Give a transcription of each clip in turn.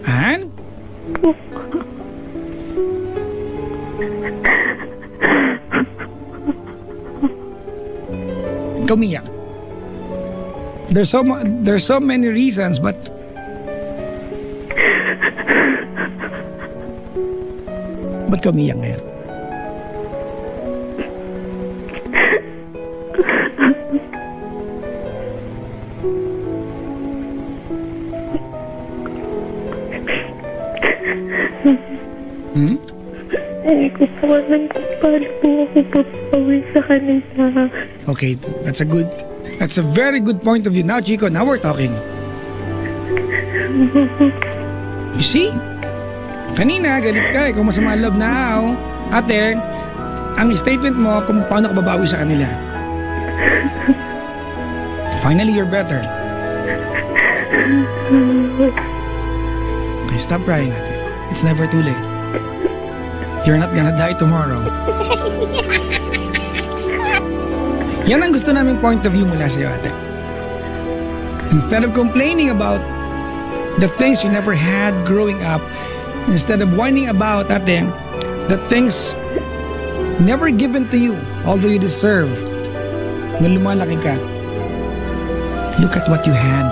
Han? Umiyak. There's so many reasons, but ba't ka umiyak ngayon? Hmm? Hindi ko po alam kung paano po ako papawi sa kanila. Okay, that's a very good point of view. Now, Chico, now we're talking. You see? Kanina, galit ka. Ikaw masama ang loob now. Ate, ang statement mo kung paano ka babawi sa kanila. Finally, you're better. Okay, stop crying, ate. It's never too late. You're not gonna die tomorrow. Yan ang gusto namin point of view mula sa'yo, ate. Instead of complaining about the things you never had growing up, instead of whining about, ate, the things never given to you, although you deserve, nung lumalaki ka, look at what you had.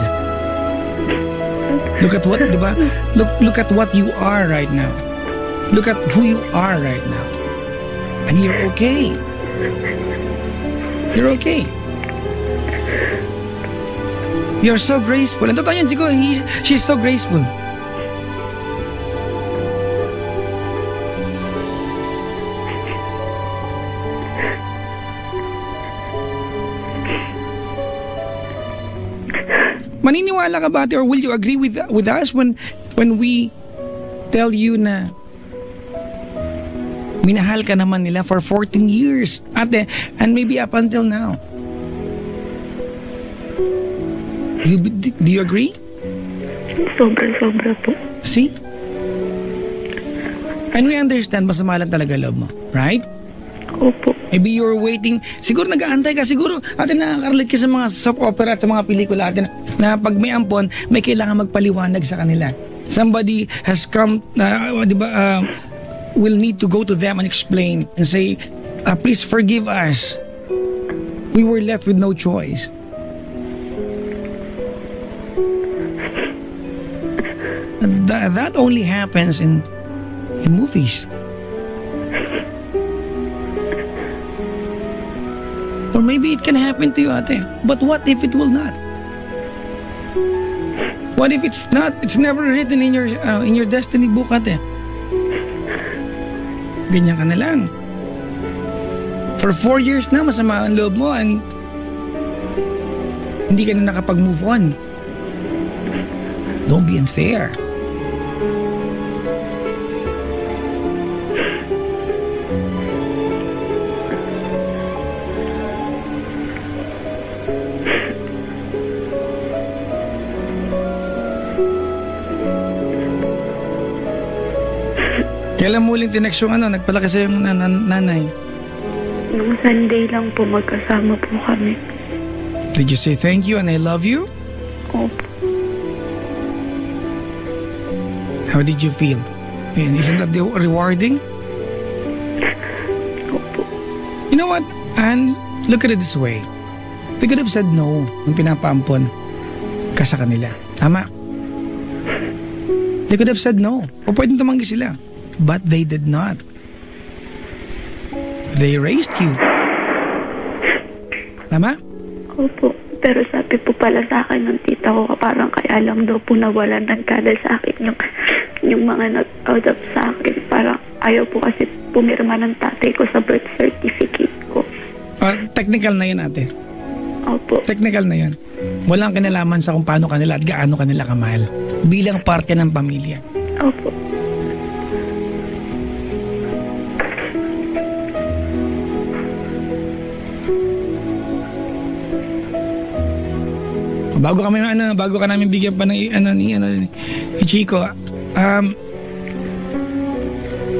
Look at what, di ba? Look at what you are right now. Look at who you are right now. And you're okay. You're okay. You're so graceful. Ang totoo yan, siguro, she's so graceful. Maniniwala ka ba, ate, or will you agree with us when we tell you na minahal ka naman nila for 14 years, ate, and maybe up until now? Do you agree? Sobra po. See? And we understand, masama lang talaga loob mo, right? Opo. Maybe you're waiting, siguro nag-aantay ka, siguro ate nakaka-relate ka sa mga soap opera at sa mga pelikula ate na pag may ampon, may kailangan magpaliwanag sa kanila. Somebody has come, will need to go to them and explain and say, please forgive us. We were left with no choice. That only happens in movies. Or maybe it can happen to you, ate. But what if it will not? What if it's not? It's never written in your destiny book, ate. Ganyan ka na lang. For 4 years na, masama ang loob mo and hindi ka na nakapag-move on. Don't be unfair. Kailan mo uling tinext yung nagpalaki sa'yo yung nanay? Nung Sunday lang po magkasama po kami. Did you say thank you and I love you? Opo. How did you feel? Isn't that rewarding? Opo. You know what, Anne? Look at it this way. They could have said no nung pinapaampon ka sa kanila. Tama? They could have said no. O pwedeng tumanggi sila. But they did not. They raised you. Tama? Opo. Pero sabi po pala sa akin ng tita ko, parang kaya lang daw po nawalan ng gana sa akin yung mga nag-adopt sa akin. Parang ayaw po kasi pumirma ng tatay ko sa birth certificate ko. Technical na yun, ate. Opo. Technical na yun. Walang kinalaman sa kung paano kanila at gaano kanila kamahal. Bilang parte ng pamilya. Opo. Bago ka namin bigyan pa ng ni Chico,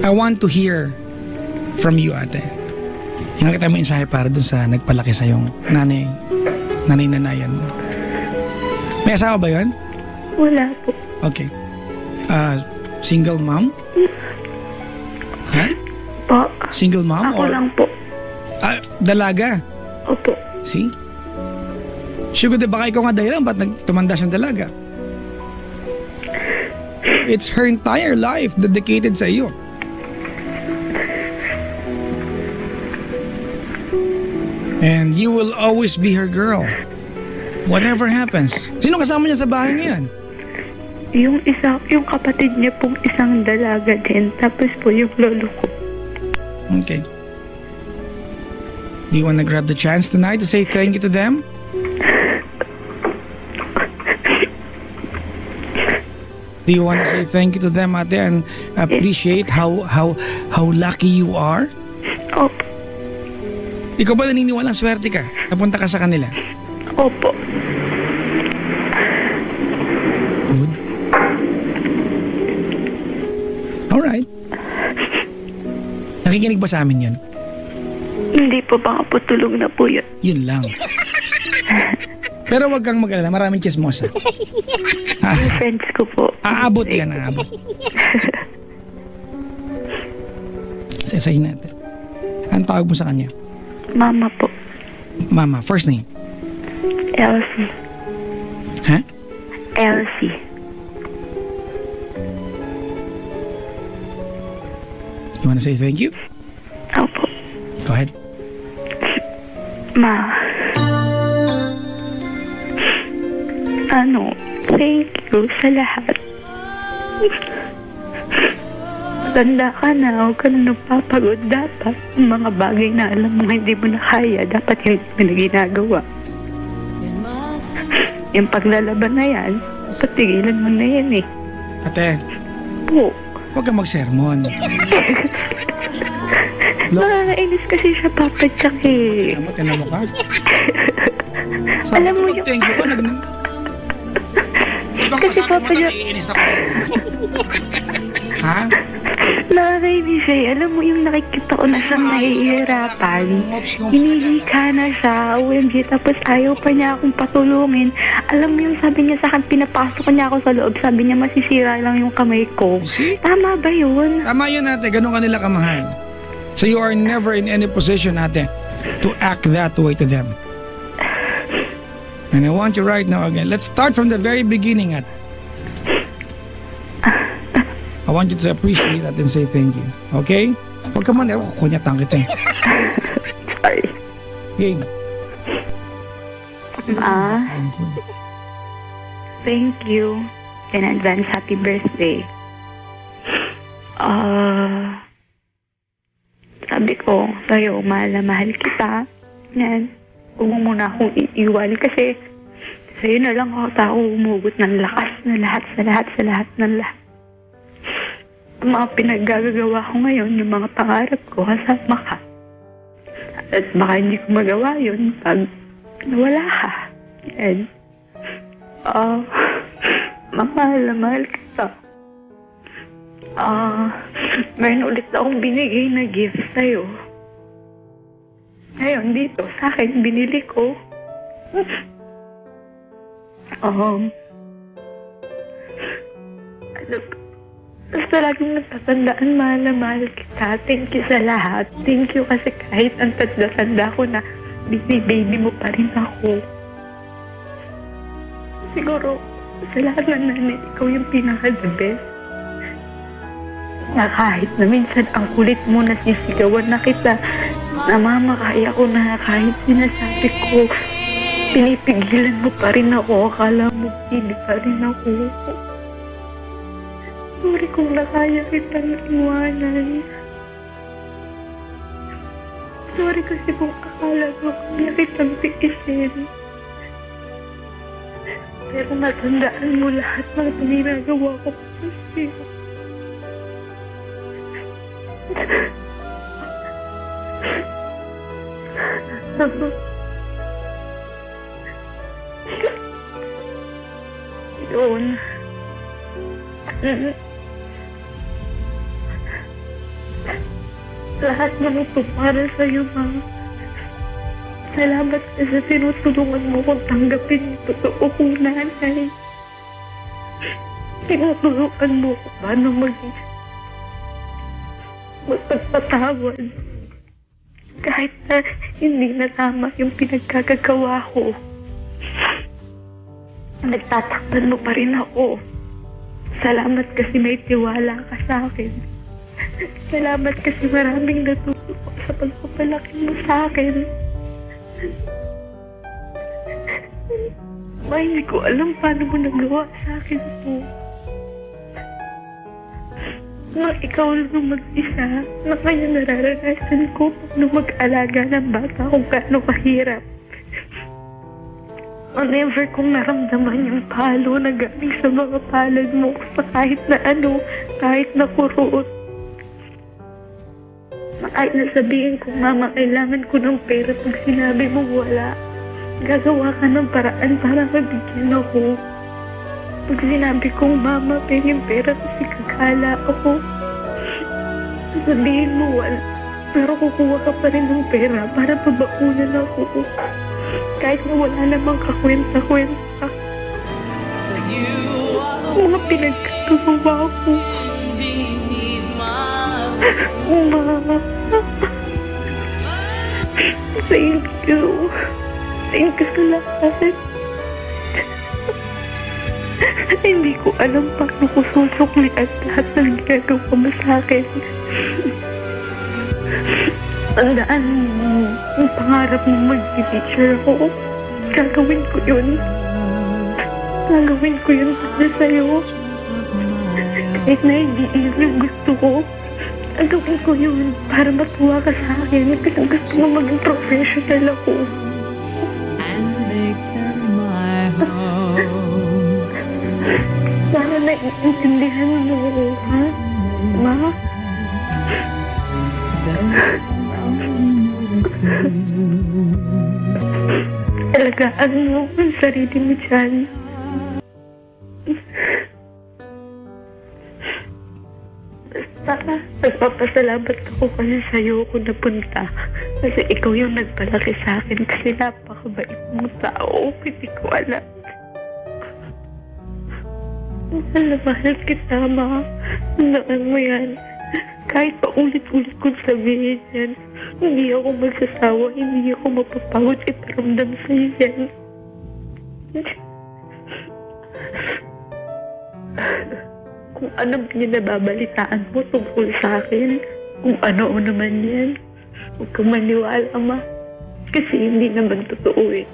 I want to hear from you, ate. Yung kita mo insahe para dun sa nagpalaki sa yung nanay-nanayan mo. May asawa ba yun? Wala po. Okay. Single mom? Ha? Po. Single mom? Ako lang po. Dalaga? Opo. See? Sugar, baka ikaw nga dahilan ba't tumanda siyang dalaga? It's her entire life dedicated sa iyo. And you will always be her girl. Whatever happens. Sino kasama niya sa bahay niyan? Yung kapatid niya pong isang dalaga din. Tapos po yung lolo ko. Okay. Do you want to grab the chance tonight to say thank you to them? Do you want to say thank you to them, ate, and appreciate how lucky you are? Opo. Ikaw ba naniniwala swerte ka? Napunta ka sa kanila? Opo. Good. Alright. Nakikinig ba sa amin yan? Hindi po, baka po tulog na po yun. Yun lang. Pero wag kang mag-alala, maraming chismosa. Yung friends ko po. Aabot yan, aabot. Sasayin natin. Anong tawag mo sa kanya? Mama po. Mama, first name? Elsie. Ha? Elsie. You wanna say thank you? Opo. Go ahead. Ma. Thank you sa lahat. Tanda ka na, huwag ka na nagpapagod. Dapat yung mga bagay na alam mo hindi mo na kaya, dapat hindi mo na ginagawa. Yung paglalaban na yan, patigilan mo na yan eh. Ate, Po. huwag kang mag-sermon. Nakakainis kasi siya, Papa Jack eh. Tinan mo ka? Alam mo yung... Thank you ka, Ikaw kasi sabi mo Papa Jack... naiinis ako. Ha? Nakakainis siya eh. Alam mo yung nakikita ko na siyang nahihirapan. Hinihika na siya, OMG, tapos ayaw pa niya akong patulungin. Alam mo yung sabi niya sa akin, pinapasok niya ako sa loob, sabi niya masisira lang yung kamay ko. See? Tama ba yun? Tama yun, ate. Ganun kanila kamahal. So you are never in any position, ate, to act that way to them. And I want you right now again. Let's start from the very beginning, ate. I want you to appreciate that and say thank you. Okay? Huwag ka man, kunyatang kita eh. Sorry. Game. Ma, thank you. In advance, happy birthday. Sabi ko sa'yo, mahal na mahal kita. Yan. Huwag mo muna akong iiwan kasi sa'yo na lang ako tao umugot ng lakas na lahat ng lahat. Ang mga pinaggagawa ko ngayon, yung mga pangarap ko, kasama ka. At baka hindi ko magawa yun pag nawala ka. And, mahal na mahal kita. Mayroon ulit akong binigay na gift sa'yo. Ngayon, dito, sa akin, binili ko. Basta laging natatandaan, mahal na mahal kita. Thank you sa lahat. Thank you kasi kahit ang tanda ko na baby mo pa rin ako. Siguro, sa lahat ng nanay, ikaw yung pinaka-the best. Na kahit na minsan ang kulit mo na sisigawan na kita, namamakaya ko na kahit sinasabi ko, pinipigilan mo pa rin ako. Akala mo, hindi pa rin ako. Sorry kung nakaya kitang iwanan. Sorry kasi kung akala mo kaya kitang tiisin. Pero natandaan mo lahat ng ginagawa ko kasi. Yun. Lahat ng ito para sa'yo, Ma. Salamat ka sa tinutulungan mo kung tanggapin yung totoo kong nanay. Tinuturuan mo ko paano magpagpatawad. Kahit na hindi na tama yung pinagkagagawa ko. Nagtatakpan mo pa rin ako. Salamat kasi may tiwala ka sa akin. Salamat kasi maraming natutuwa sa pagpapalaki mo sa akin. Ma, hindi ko alam paano mo nagawa sa akin ito. Nang ikaw lang mag-isa, na kaya nararanasan ko paano mag-alaga ng bata kung gaano kahirap. Never kong naramdaman yung palo na galing sa mga palad mo sa kahit na ano, kahit na kurot. Na kahit na sabihin ko, Mama, kailangan ko ng pera pag sinabi mo wala. Gagawa ka ng paraan para mabigyan ako. Pag sinabi kong, Mama, pengin pera kasi kagala ako. Sabihin mo wala, pero kukuha ka pa rin ng pera para pabaunan ako. Kahit na wala namang kakwenta-kwenta. Mga pinagkagawa ko. Mama. Thank you. Thank you sa lahat. Hindi ko alam paano ko susuklian lahat ng ginagawa mo sa akin. Tandaan mo, yung pangarap mo mag-teacher ako. Gagawin ko yun. Gagawin ko yun para sa'yo. Kahit na hindi yun yung gusto ko, gagawin ko yun para matuwa ka sa akin. Kasi gusto mo maging professional ako. Sana naiintindihan mo ako, ha? Ma? Alagaan mo ang sarili mo dyan. Basta, nagpapasalamat ako kasi sa'yo ako napunta. Kasi ikaw yung nagpalaki sa akin kasi napakabait mong tao. Hindi ko alam. Mahal na mahal kita, Ma. Tandaan mo yan. Kahit pa ulit-ulit kong sabihin yan, hindi ako magsasawa, hindi ako mapapagod iparamdam sa'yo yan. Kung ano man yung nababalitaan mo tungkol sa akin, kung ano naman yan, huwag kang maniwala, Ma. Kasi hindi naman totoo eh.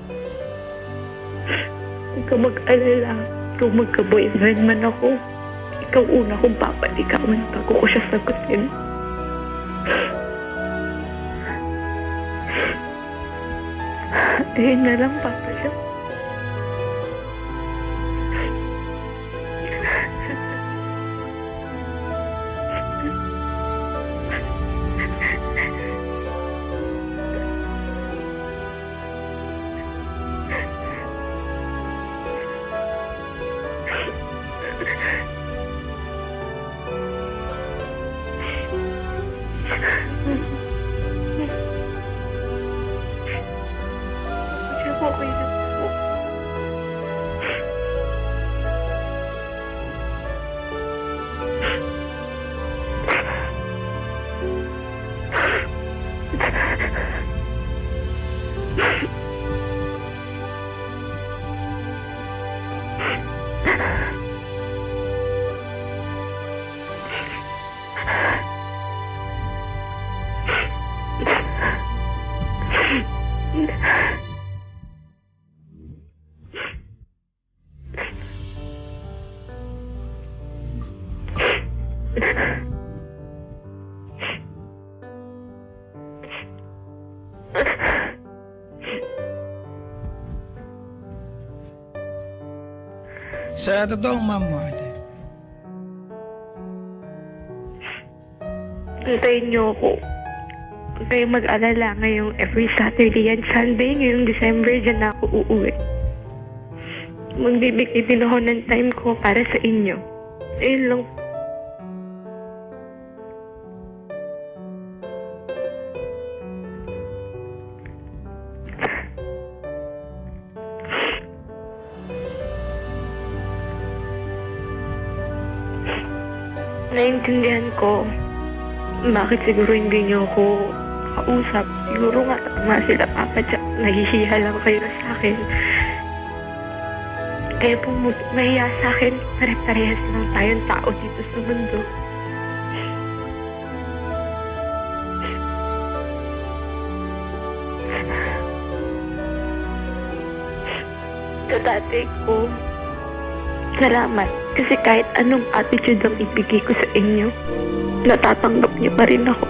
Huwag kang mag-alala. Kung magka-boyfriend man ako, ikaw una kong papaligawan bago ko siya sagutin. Ayun na lang, Papa siya. Okay na po. Sa totoong mom mo, ate. Antayin niyo ako. Huwag kayong mag-alala ngayong every Saturday and Sunday. Ngayong December, dyan na ako uuwi. Magbibigay din ako ng time ko para sa inyo. Ayun lang. Naiintindihan ko bakit siguro hindi niyo ako kausap. Siguro nga sila Papa Jack, nahihiya lang kayo sa akin. Kaya po mahiya sa akin, pare-parehas lang tayong tao dito sa mundo. Sa tatay ko, salamat. Kasi kahit anong attitude ang ibigay ko sa inyo, natatanggap niyo pa rin ako.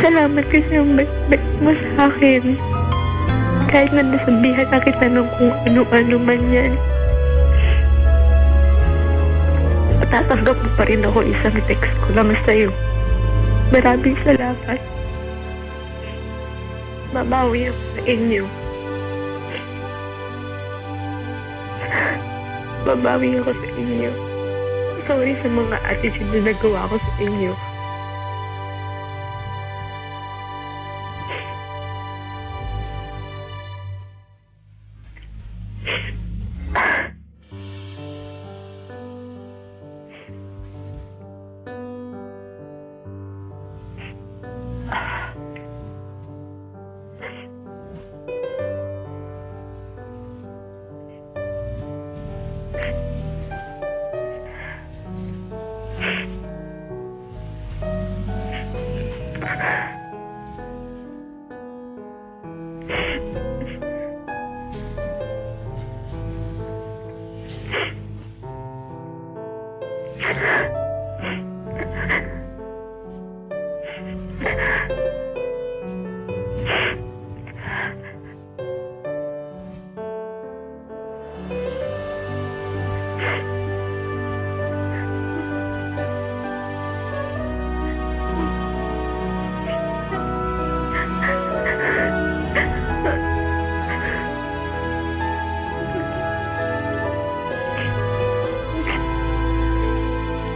Salamat kasi ang bait mo sa akin. Kahit na nasabihan na kita ng kung ano-ano man yan. Natatanggap mo pa rin ako, isang text ko lang sa'yo. Maraming salamat. Mabawi ako sa inyo. Babawi ako sa inyo. Sorry sa mga attitude na nagawa ko sa inyo.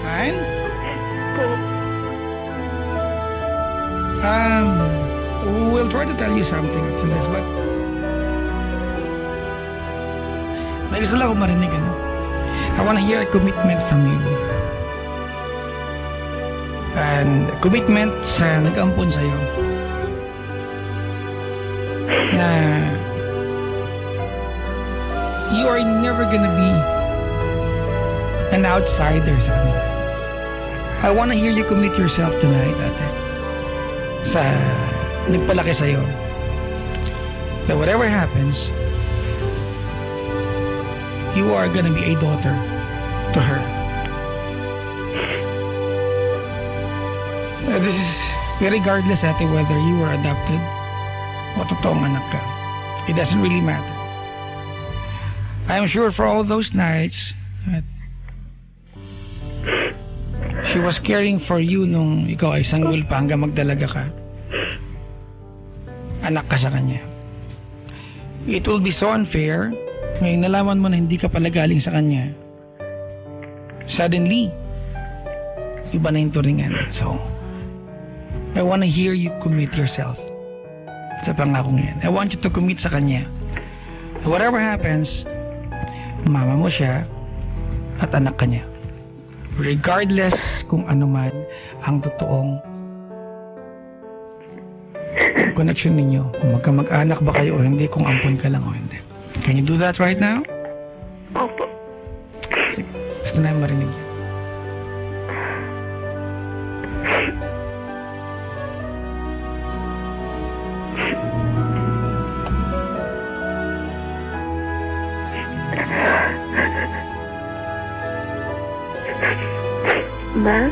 Fine? Po. We'll try to tell you something after this, but may gusto lang akong marinig, ano? I wanna hear a commitment from you. And commitment sa nag-ampon sa'yo na you are never gonna be an outsider sa kanila. I wanna hear you commit yourself tonight, ate, sa nagpalaki sa'yo, that whatever happens, you are gonna be a daughter to her. This is regardless, ate, whether you were adopted o totoong anak ka. It doesn't really matter. I'm sure for all those nights that she was caring for you nung ikaw ay sanggol pa hanggang magdalaga ka. Anak ka sa kanya. It will be so unfair ngayon nalaman mo na hindi ka pala galing sa kanya. Suddenly, iba na yung turingan. So, I wanna hear you commit yourself sa pangakong yan. I want you to commit sa kanya. Whatever happens, mama mo siya at anak ka niya. Regardless kung ano man ang totoong connection ninyo, kung magkamag-anak ba kayo o hindi, kung ampon ka lang o hindi. Can you do that right now? Opo. Sige, gusto na yung marinig yan. Ma?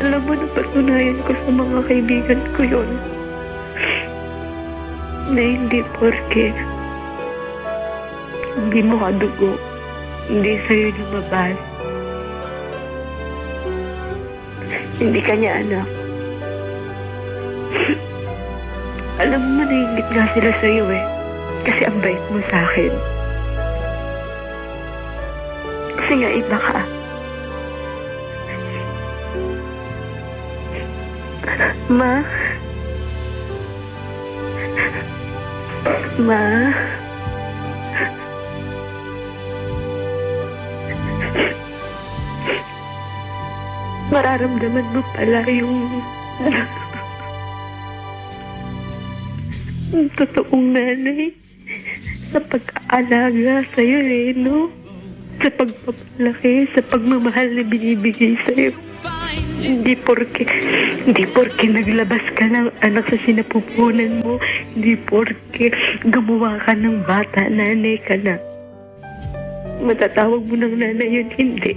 Alam mo, napatunayan ko sa mga kaibigan ko yun na hindi porke hindi mo kadugo, hindi sa'yo lumabas, hindi ka niya anak. Alam mo, naiingit nga sila sa'yo eh. Kasi ang bait mo sa akin. Kasi nga iba ka. Ma? Ma? Mararamdaman mo pala yung totoong nanay sa pag-aalaga sa'yo no? Sa pagpapalaki, sa pagmamahal na binibigay sa'yo. Hindi porke naglabas ka ng anak sa sinapupunan mo, hindi porke gumawa ka ng bata, nanay ka na. Matatawag mo ng nanay yun, hindi.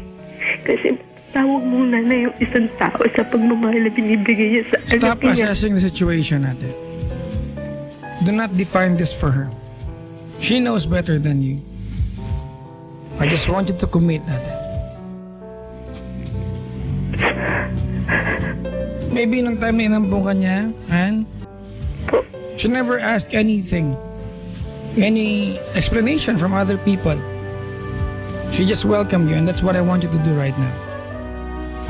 Kasi tawag mo nanay yung isang tao sa pagmamahal na binibigay niya sa anak Stop niya. assessing the situation, ate. Do not define this for her. She knows better than you. I just want you to commit, ate. Maybe nung time na inampong ka niya, Han, Po. she never asked anything, any explanation from other people. She just welcomed you, and that's what I want you to do right now.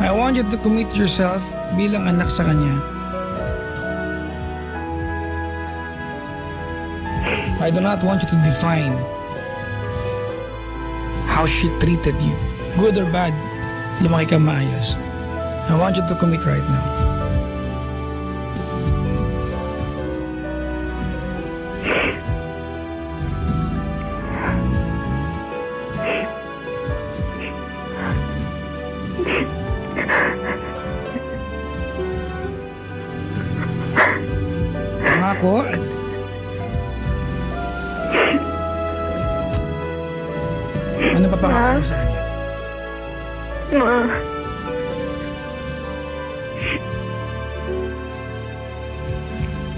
I want you to commit yourself bilang anak sa kanya. I do not want you to define how she treated you, good or bad. Lumaki ka maayos. I want you to commit right now. Ako? Ano pa pangako mo sa kanya? Ma.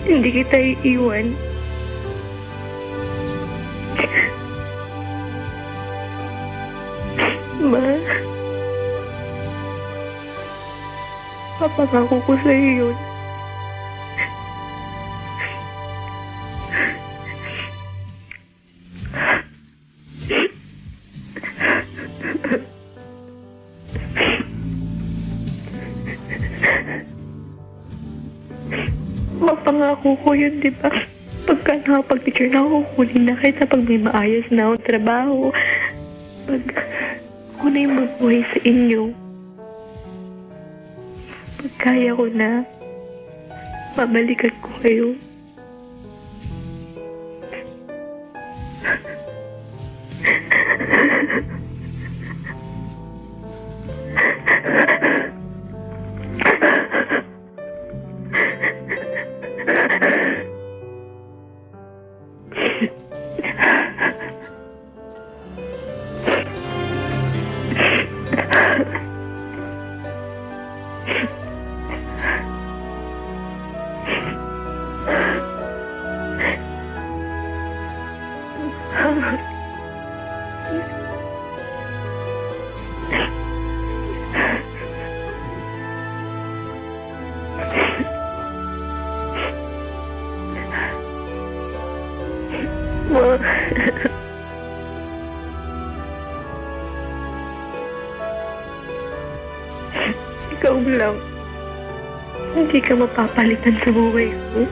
Hindi kita iiwan. Ma. Papangako ko sa'yo yun. Mapangako ko yun, di ba? Pagka nakapag-teacher na ako, kunin na kita pag may maayos na akong trabaho. Pag ako na yung mabuhay sa inyo. Pag kaya ko na, babalikan ko kayo. Ma. Ikaw lang. Hindi ka mapapalitan sa buhay ko.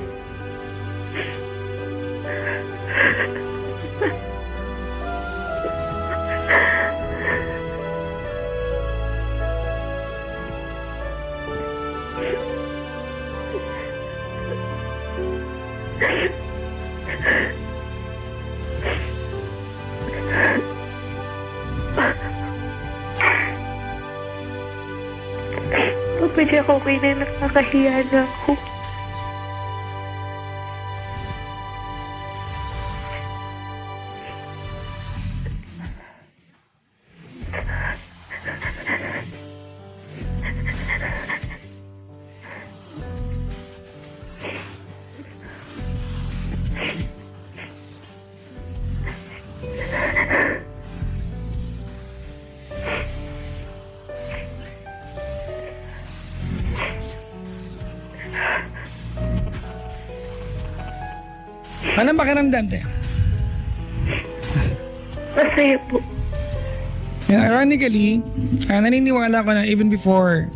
Pwede ako kayo na nakakahiya na ako. Anong pakiramdam, te? Masaya po. Ironically, naniniwala ko na even before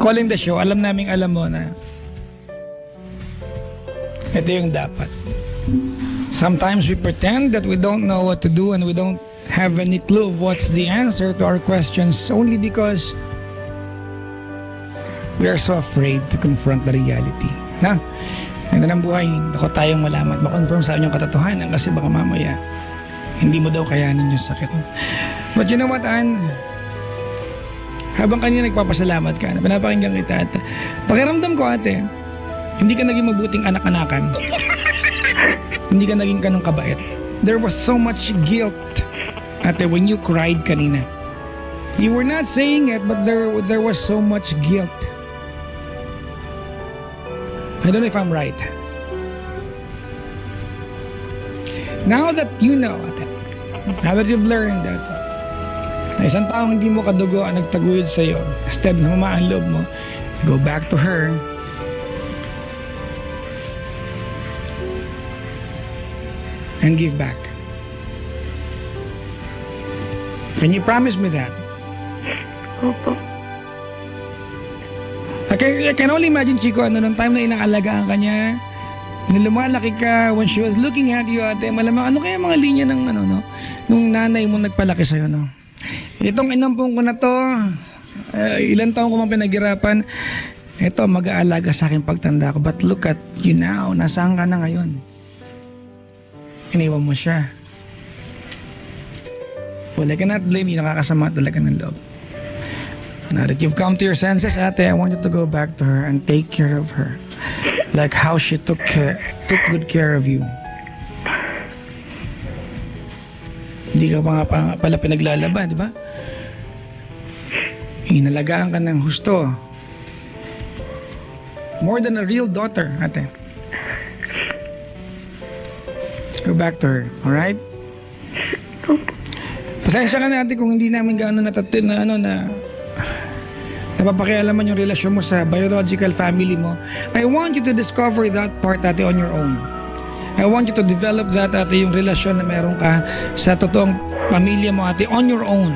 calling the show, alam mo na ito yung dapat. Sometimes we pretend that we don't know what to do and we don't have any clue of what's the answer to our questions only because we are so afraid to confront the reality. Na? Ganda ng buhay, ako tayong malaman, makonfirm sa inyo yung katotohanan kasi baka mamaya hindi mo daw kayanin yung sakit. But you know what, Ann? Habang kanina nagpapasalamat ka, pinapakinggan kita at pakiramdam ko, ate, hindi ka naging mabuting anak-anakan. Hindi ka naging ganong kabait. There was so much guilt, ate, when you cried kanina. You were not saying it, but there was so much guilt. I don't know if I'm right. Now that you know, ate, now that you've learned that, na isang taong hindi mo kadugo ang nagtaguyod sa'yo, instead na mamaan loob mo, go back to her, and give back. Can you promise me that? Opo. I can only imagine, Chico, nung time na inaalagaan ka niya, nung lumalaki ka, when she was looking at you, ate, malamang, ano kaya mga linya ng, nung nanay mo nagpalaki sa'yo, no? Itong inampong ko na to, ilang taon ko mang pinaghirapan, ito, mag-aalaga sa akin pagtanda ko. But look at you now, nasaan ka na ngayon? Iniwan mo siya. Well, I cannot blame you, nakakasama talaga ng loob. Now that you've come to your senses, ate, I want you to go back to her and take care of her. Like how she took good care of you. Hindi ka pa nga pala pinaglalaban, di ba? Inalagaan ka ng husto. More than a real daughter, ate. Go back to her, alright? Pasensya ka na, ate, kung hindi namin gaano napapakialaman yung relasyon mo sa biological family mo. I want you to discover that part, ate, on your own. I want you to develop that, ate, yung relasyon na meron ka sa totoong pamilya mo, ate, on your own.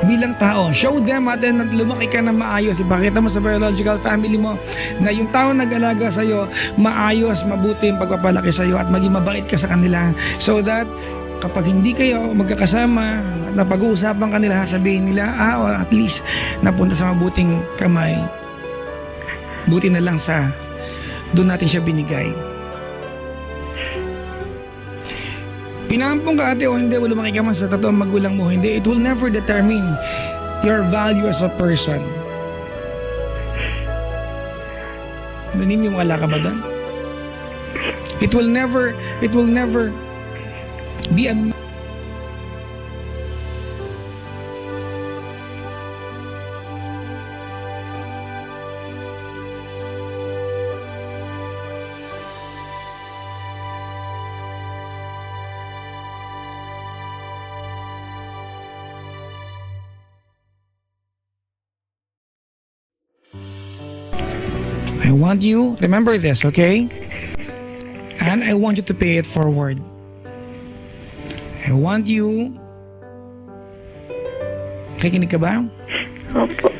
Bilang tao, show them, ate, na lumaki ka na maayos. Ipakita mo sa biological family mo na yung tao nag-alaga sa'yo, maayos, mabuti yung pagpapalaki sa'yo at maging mabait ka sa kanila. So that kapag hindi kayo magkakasama, na pag-uusapan kanila, sabihin nila, or at least napunta sa mabuting kamay. Buti na lang sa doon natin siya binigay. Pinampong ka, ate, o hindi, wala makikaman sa totoong magulang mo, hindi, it will never determine your value as a person. Naniniwala ka ba doon? It will never be a I want you, remember this, okay? And I want you to pay it forward. I want you, kikinig ka ba? Opo.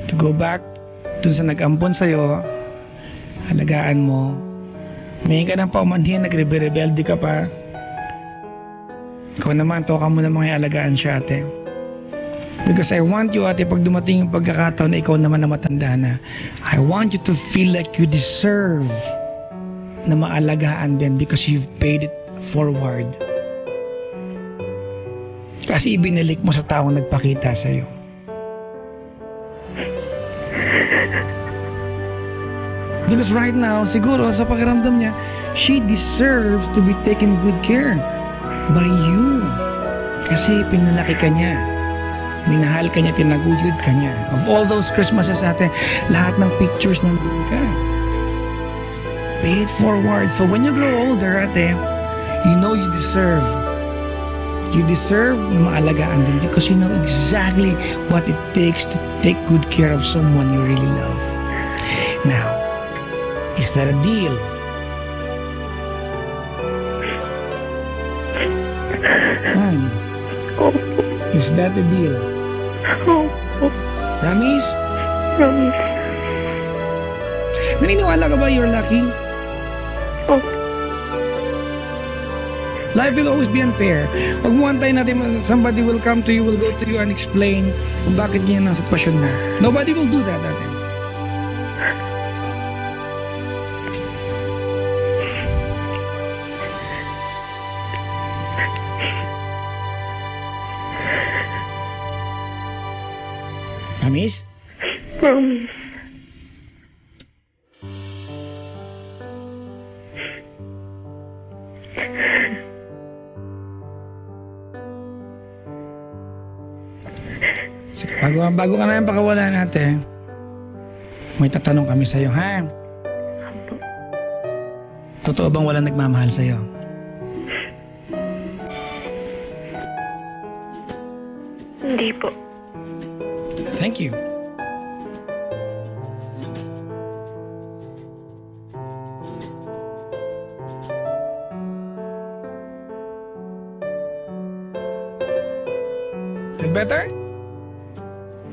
To go back dun sa nag-ampon sa'yo, halagaan mo. May ka ng paumanhin, nagrebelde ka pa. Ikaw naman, toka mo namang alagaan siya, ate. Because I want you, ate, pag dumating yung pagkakataon na ikaw naman na matanda na, I want you to feel like you deserve na maalagaan din because you've paid it forward. Kasi ibinalik mo sa taong nagpakita sa'yo. Because right now, siguro sa pakiramdam niya, she deserves to be taken good care by you. Kasi pinalaki ka niya. Minahal ka niya, tinaguyod ka niya. Of all those Christmases, ate, lahat ng pictures nandun ka. Pay it forward. So when you grow older, ate, you know you deserve. You deserve na maalagaan din because you know exactly what it takes to take good care of someone you really love. Now, is that a deal? Opo. Is that a deal? Opo. Promise? Promise. Naniniwala ka ba you're lucky? Opo. Life will always be unfair. Huwag mo antayin natin somebody will come to you, will go to you and explain kung bakit ganyan ang sitwasyon na. Nobody will do that natin. Amis? Promise. Sige, bago ka na yung pakawala natin, may tatanong kami sa'yo, ha? Totoo bang walang nagmamahal sa'yo? Hindi po. Thank you. Feel better?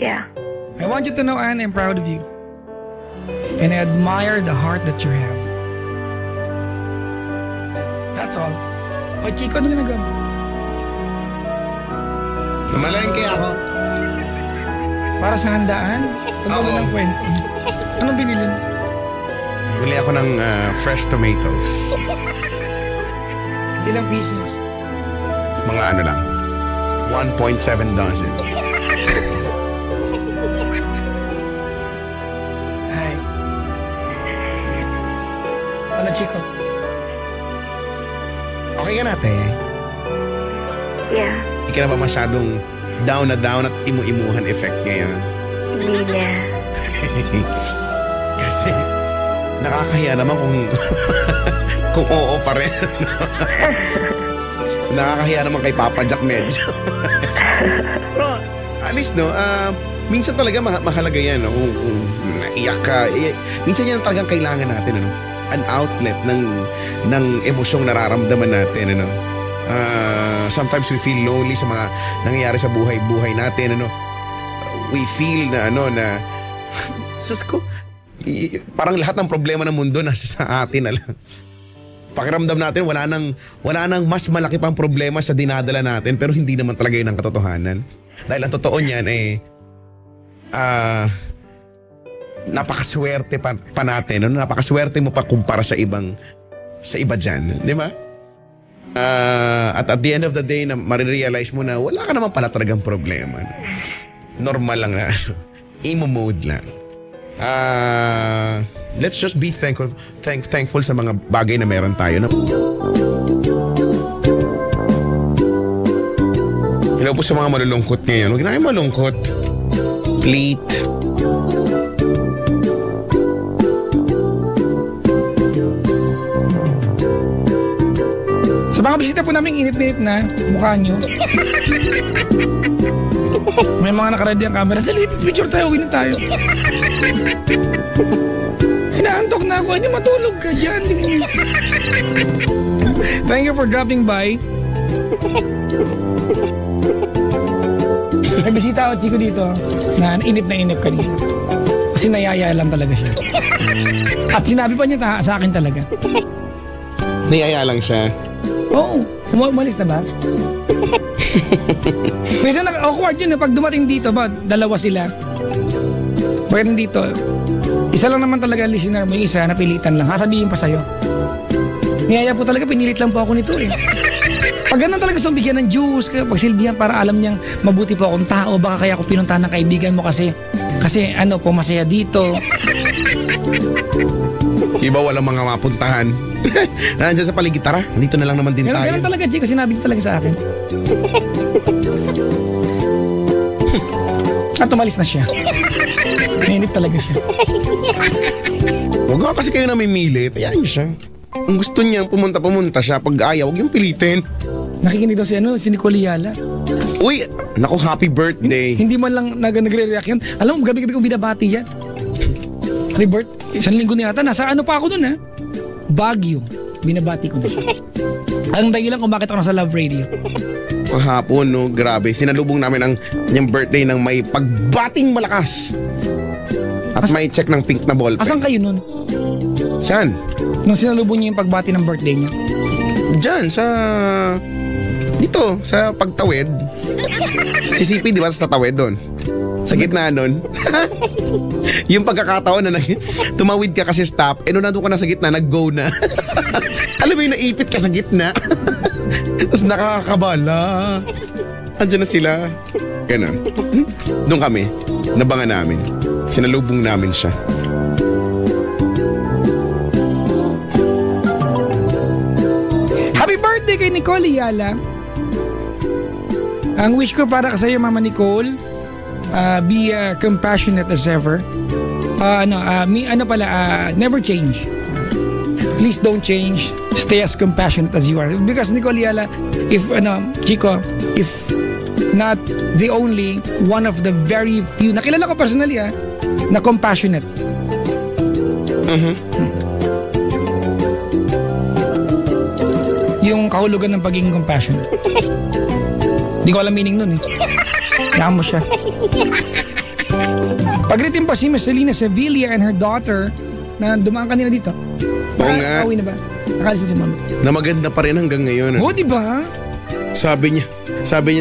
Yeah. I want you to know, Anne, I'm proud of you. And I admire the heart that you have. That's all. O, Chico, ano ginagawa mo? Namalengke ako. Para sa handaan? Tungkol Oo. ng kwento. Anong binili mo? Bili ako ng fresh tomatoes. Ilang pieces? Mga ano lang. 1.7 dozen. Ay. Ano, Chico? Okay ka natin? Yeah. Hindi ka na ba masyadong down at imu-imuhan effect ngayon? Hindi na. Kasi nakakahiya naman kung kung oo pa rin. Nakakahiya naman kay Papa Jack medyo. Pero at least no, minsan talaga mahalaga yan, no? Kung naiyak ka, minsan yan talagang kailangan natin, ano? An outlet ng emosyong nararamdaman natin, ano? Sometimes we feel lonely sa mga nangyayari sa buhay natin, ano? We feel na na sus ko, parang lahat ng problema ng mundo nasa sa atin na lang. Pakiramdam natin wala nang mas malaki pang problema sa dinadala natin, pero hindi naman talaga yun ang katotohanan. Dahil ang totoo niyan napakaswerte pa natin, no? Napakaswerte mo pa kumpara sa iba diyan, di ba? At the end of the day na marirealize mo na wala ka naman pala talagang problema, no? Normal lang na emo mode lang. Let's just be thankful sa mga bagay na meron tayo, no? Hello po sa mga malulungkot ngayon. Huwag na kayo malungkot. Late. Sa mga bisita po namin init-init na mukha nyo. May mga nakaready ang camera. Dali, picture tayo, uwi na tayo. Hinaantok na ako. Hindi matulog ka dyan. Thank you for dropping by. May bisita ako, Chico, dito na init kanina. Kasi nayaya lang talaga siya. At sinabi pa niya sa akin talaga. Niyaya lang siya. Oo. Umalis na ba? Minsan awkward yun pag dumating dito ba, dalawa sila. Pagdating dito, isa lang naman talaga listener mo, yung isa napilitan lang. Sasabihin pa sa'yo. Niyaya po talaga, pinilit lang po ako nito eh. Pag ganun talaga gusto bigyan ng juice, pagsilbihan para alam niyang mabuti po akong tao, baka kaya ako pinuntahan ng kaibigan mo kasi ano po, masaya dito. Iba walang mga mapuntahan. Nandiyan sa paligid, tara. Dito na lang naman din tayo. Ganun talaga, Chico. Sinabi niya talaga sa akin. At tumalis na siya. Mainit talaga siya. Huwag nga kasi kayo namimilit. Ayan niyo siya. Kung gusto niyang pumunta siya. Pag ayaw, huwag yung pilitin. Nakikinig daw si Nicole Yala. Uy, naku, happy birthday. Hindi man lang nagre-react yun. Alam mo, gabi-gabi kong binabati yan. Happy birthday. Isang linggo na yata. Nasa ano pa ako dun, ha? Baguio. Binabati ko na siya. Ang dahilan kung bakit ako nasa Love Radio. Kahapon, no, grabe. Sinalubong namin ang kanyang birthday ng may pagbating malakas. At may check ng pink na ballpen. Asan kayo nun? Saan? Nung sinalubong niya yung pagbati ng birthday niya. Diyan, dito, sa pagtawid. Si CP, di ba, sa tatawid doon? Sa gitna nun. Yung pagkakataon na tumawid ka kasi stop, nung nandun ka na sa gitna, nag-go na. Alam mo yung naipit ka sa gitna. Tapos nakakabala. Andiyan na sila. Ganon. Doon kami, nabangan namin. Sinalubong namin siya. Happy birthday kay Nicole Yala. Ang wish ko para sa iyo, Mama Nicole, be compassionate as ever. Never change. Please don't change. Stay as compassionate as you are. Because Nicole Yala, Chico, if not the only, one of the very few, nakilala ko personally na compassionate. Yung kahulugan ng pagiging compassionate. Hindi ko alam meaning nun eh. Kaya mo siya. Pagritin pa si Miss Selena Sevilla and her daughter na dumaan kanina dito. Oo nga. Nakauwi na ba? Nakalisa si Mama. Na maganda pa rin hanggang ngayon. Oo, di ba? Sabi niya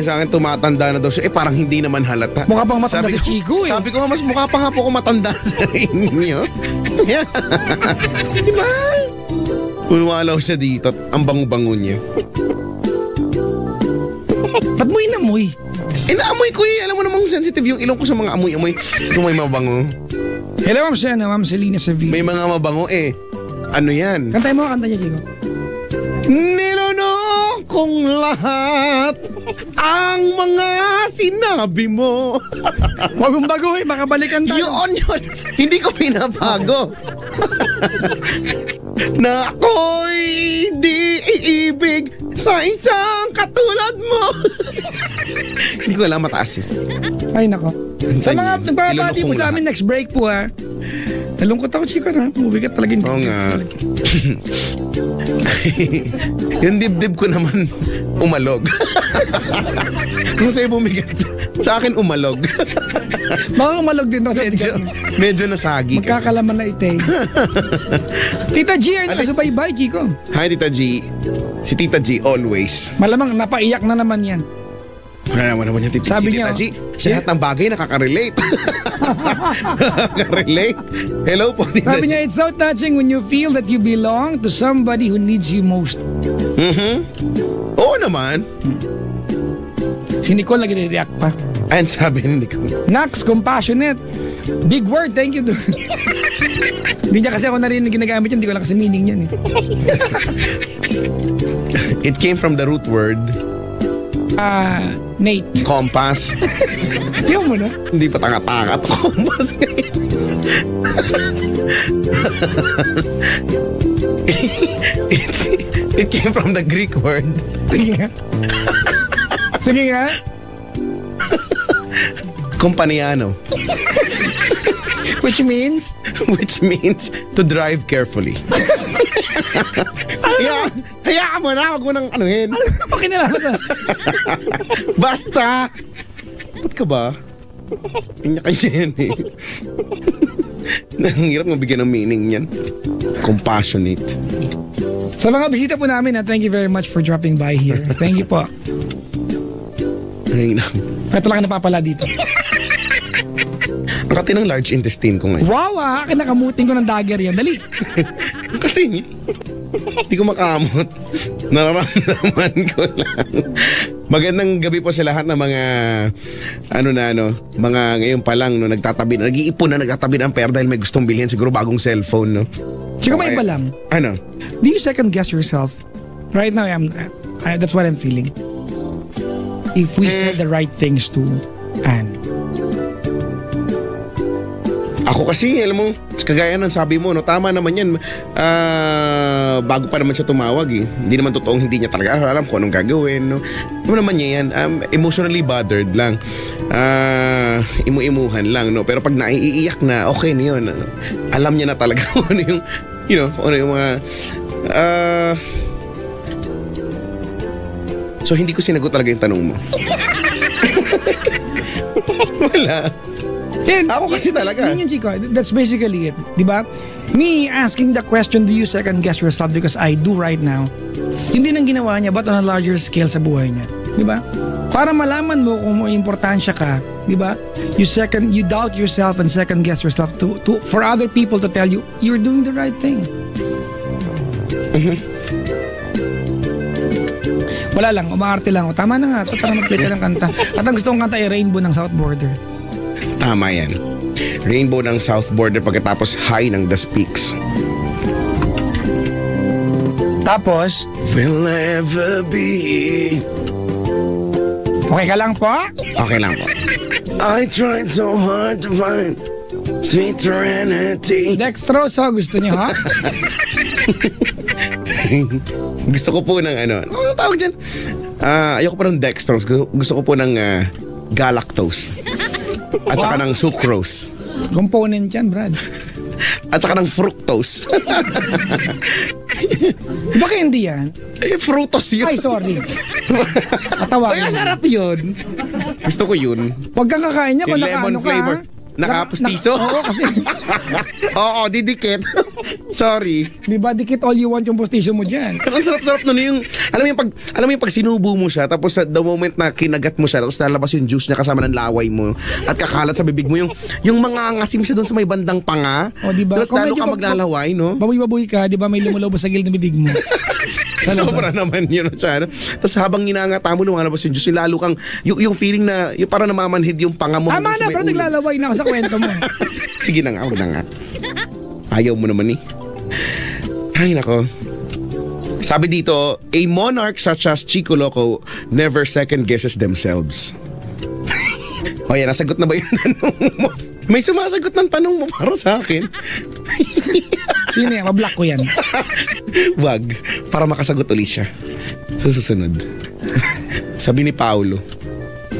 sa akin, tumatanda na daw siya. Parang hindi naman halata. Mukha pang matanda si Chico eh. Sabi ko nga, mas mukha pa nga po ako matanda sa inyo. Di ba? Pumalaw siya dito at ang bango-bango niya. Ba't mo inamoy? Naamoy ko eh. Alam mo namang sensitive yung ilong ko sa mga amoy-amoy. Kung may mabango. Hello, Ma'am Selena Sevilla. May mga mabango eh. Ano yan? Kantay mo, kanta niya, Chico. Nilunok kong lahat ang mga sinabi mo. Huwag mong baguhin, makabalikan tayo. Yun. Hindi ko pinabago. Na ako'y di iibig sa isang katulad mo. Hindi ko alam, mataas eh. Ay, nako. Sa mga nagpapati po Ilunok kong sa amin, next break po nalungkot ako, Chico, na. Mabigat talaga yung Oo dibdib nga. talaga. Yung dibdib ko naman umalog. Kung sa'yo bumigat, sa akin umalog. Mga umalog din ako sa bigat. Medyo nasagi kasi. Magkakalaman na ite. Tita G, ay nasubaybay, Chico. Hi, Tita G. Si Tita G, always. Malamang napaiyak na naman yan. Wala naman yung Tita Sabi si niya, Tita G. Sa lahat ng bagay, nakaka-relate. Nakaka-relate. Hello po, Tita Sabi G. niya, it's so touching when you feel that you belong to somebody who needs you most. Oo naman. Si Nicole nag-react pa. Ayan, sabi ni Nico. Nax, compassionate. Big word, thank you. Hindi niya kasi ako narinig ginagamit yan. Hindi ko lang kasi meaning yan eh. It came from the root word, Nate. compass. Tiyo mo na. Hindi pa tanga-tanga to compass ngayon. It came from the Greek word. Sige nga. Sige nga. Companiano. Which means? Which means to drive carefully. Hayaan mo na, wag mo nang anuhin. Ano ba kinalaman sa? Basta! Ba't ka ba? Kanya-kanya yan eh. Ang hirap mabigyan ng meaning yan. Compassionate. Sa mga bisita po namin, thank you very much for dropping by here. Thank you po. Ay, na. Ito lang ang napapala dito. Ang kati ng large intestine ko ngayon. Wow kinakamutin ko ng dagger yan. Dali. Ang kati niya. Hindi ko makamot. Nararamdaman ko lang. Magandang gabi po sa lahat ng mga mga ngayon pa lang nagtatabi na, nag-iipon na nagtatabi ng pera dahil may gustong bilhin, siguro bagong cellphone, no? Tsaka may iba lang. Ano? Do you second guess yourself? Right now, that's what I'm feeling. If we said the right things to Anne. Ako kasi, alam mo, kagaya ng sabi mo, no, tama naman yan. Bago pa naman siya tumawag eh. Hindi naman totoong hindi niya talaga alam kung anong gagawin. No? Ano naman niya yan, emotionally bothered lang. Imu-imuhan lang. No? Pero pag naiiyak na, okay na yun. Alam niya na talaga kung ano yung, kung ano yung mga... so, hindi ko sinagot talaga yung tanong mo. Wala. Ako kasi talaga. Yun, Chico. That's basically it. Di ba? Me asking the question, do you second guess yourself? Because I do right now. Yun din ang ginawa niya, but on a larger scale sa buhay niya. Di ba? Para malaman mo kung may importansya ka, di ba? You doubt yourself and second guess yourself for other people to tell you, you're doing the right thing. Wala lang, umaarte lang. Tama na nga, para mag-play ka ng kanta. At ang gusto kong kanta ay Rainbow ng South Border. Tama yan. Rainbow ng South Border pagkatapos High ng The Speaks. Tapos, Will I ever be? okay ka lang po? Okay lang po. I tried so hard to find sweet serenity. Dextrose, ho, gusto niyo, ha? Gusto ko po ng ano tawag dyan? Ayoko pa ng dextrose. Gusto ko po ng galactose. At saka ng sucrose. Component yan, Brad. At saka ng fructose. Baka hindi yan? Frutos yun. Ay, sorry. Katawagin. Ay, masarap yun. Gusto ko yun. Huwag kang kakain niya kung Yung lemon nakaano ka, flavor. ha? Nakapustiso? Oo, kasi, Oo, didikit. Sorry. di ba, dikit all you want yung postisyon mo dyan. Pero ang sarap-sarap nun yung alam mo yung pag sinubo mo siya tapos sa the moment na kinagat mo siya tapos lalabas yung juice niya kasama ng laway mo at kakalat sa bibig mo yung mga ngasim siya doon sa may bandang panga. O, di ba? Tapos Kung lalo medyo ka maglalaway, no? Baboy-baboy ka, di ba, may lumulobos sa gilid ng bibig mo. Sobra naman yun siya. No? Tapos habang ginangata mo lumalabas yung juice, lalo kang yung feeling na yung parang namamanhid yung panga mo. Tama hanggang sa na, may pero ulo. naglalaway na ako sa kwento mo. Sige na nga, wag na nga. Ayaw mo naman eh. Ay, nako. Sabi dito, a monarch such as Chico Loco never second guesses themselves. O yan, nasagot na ba yung tanong mo? May sumasagot ng tanong mo para sa akin. Sino yan? Mablock ko yan. Wag, para makasagot ulit siya. Sa susunod. Sabi ni Paulo.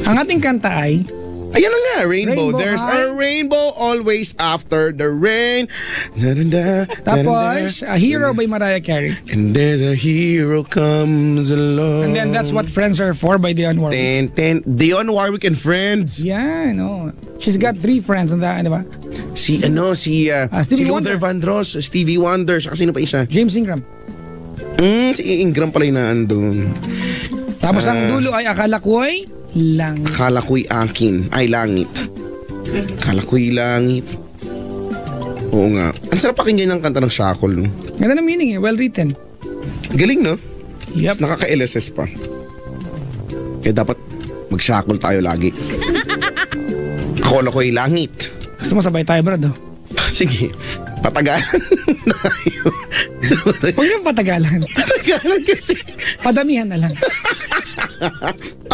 Ang ating kanta ay, Ayan na nga, rainbow. Rainbow There's high. a rainbow always after the rain. Da-da-da, tapos, da-da-da. A Hero by Mariah Carey. And there's a hero comes along. And then That's What Friends Are For by Dionne Warwick. Dionne Warwick and Friends. Yan, no. She's got 3 friends on that, di ba? Si Stevie Luther Wonder. Vandross, Stevie Wonder, saka sino pa isa? James Ingram. Si Ingram pala yung naandun. Tapos ang dulo ay Akala Ko'y Lang. Akala ko'y akin. Ay, langit. Akala ko'y langit. Oo nga. Ang sarap pakinggan ng kanta ng Shackle, no? Ganda ng meaning eh, well written. Galing, no? Yep. Nakaka-LSS pa. Kaya dapat mag-shackle tayo lagi. Akala ko'y langit. Gusto mo sabay tayo, Brad, oh? Sige. Patagalan tayo. Huwag niyong patagalan. Patagalan kasi. Padamihan na lang.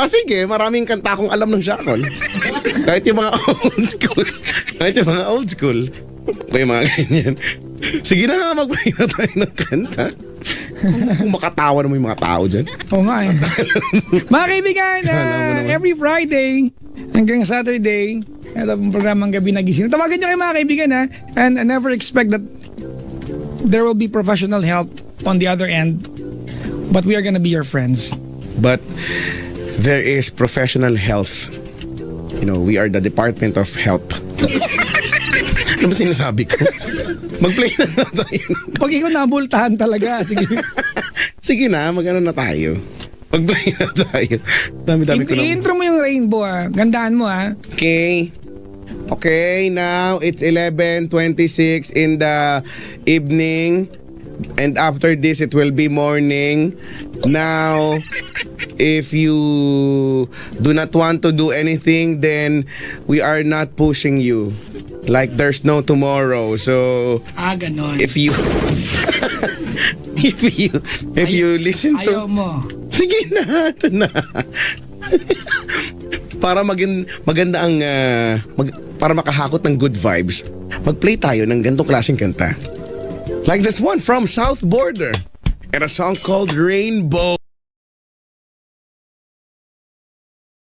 Sige, maraming kanta akong alam ng Shackle. Kahit yung mga old school. Kahit yung mga old school. Kaya mga ganyan. Sige na nga, mag-play na tayo ng kanta. Kung makatawa naman yung mga tao dyan. Oo nga eh. Mga kaibigan, Alam mo naman. every Friday hanggang Saturday, ito ang programang Gabi na Gising. Tawagan nyo kayo mga kaibigan, ha? And never expect that there will be professional help on the other end. But we are gonna be your friends. But there is professional health. You know, we are the Department of Help. Ano ba sinasabi ko? Mag-play na tayo. Pag ikaw nabultahan talaga, sige. Sige na, mag-ano na tayo. Mag-play na tayo. Dami-dami ko na. I-intro mo yung rainbow, ha? Gandaan mo, ha? Okay. Okay, now it's 11:26 in the evening. And after this, it will be morning. Now, if you do not want to do anything, then we are not pushing you. Like there's no tomorrow. So, Ganon. if you if you listen to Ayaw mo. sige na, ito na. Para maganda ang para makahakot ng good vibes, mag-play tayo ng ganitong klaseng kanta. Like this one from South Border and a song called Rainbow.